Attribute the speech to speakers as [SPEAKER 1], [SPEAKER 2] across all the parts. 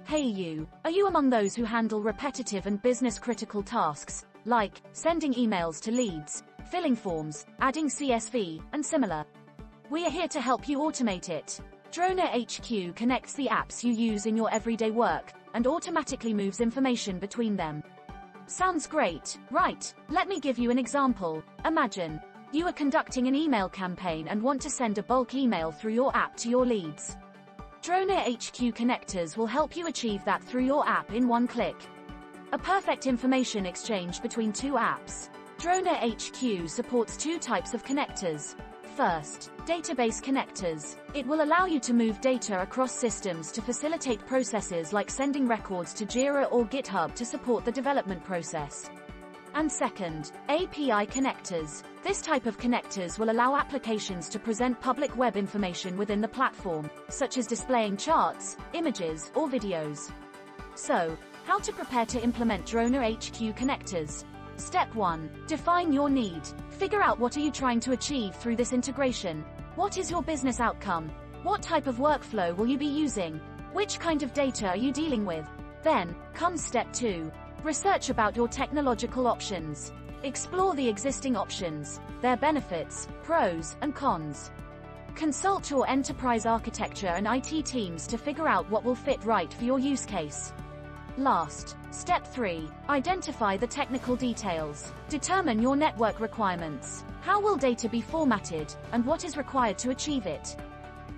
[SPEAKER 1] Hey you, are you among those who handle repetitive and business-critical tasks, like sending emails to leads, filling forms, adding CSV, and similar? We are here to help you automate it. DronaHQ connects the apps you use in your everyday work, and automatically moves information between them. Sounds great, right? Let me give you an example. Imagine you are conducting an email campaign and want to send a bulk email through your app to your leads. DronaHQ connectors will help you achieve that through your app in one click. A perfect information exchange between two apps. DronaHQ supports two types of connectors. First, database connectors. It will allow you to move data across systems to facilitate processes like sending records to Jira or GitHub to support the development process. And second, API connectors. This type of connectors will allow applications to present public web information within the platform, such as displaying charts, images, or videos. So, how to prepare to implement DronaHQ connectors? Step 1. Define your need. Figure out what are you trying to achieve through this integration. What is your business outcome? What type of workflow will you be using? Which kind of data are you dealing with? Then, comes step 2. Research about your technological options. Explore the existing options, their benefits, pros, and cons. Consult your enterprise architecture and IT teams to figure out what will fit right for your use case. Last, step 3. Identify the technical details. Determine your network requirements. How will data be formatted, and what is required to achieve it?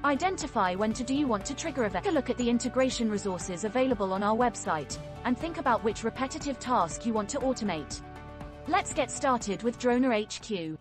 [SPEAKER 1] Identify when do you want to trigger event. Take a look at the integration resources available on our website, and think about which repetitive task you want to automate. Let's get started with DronaHQ.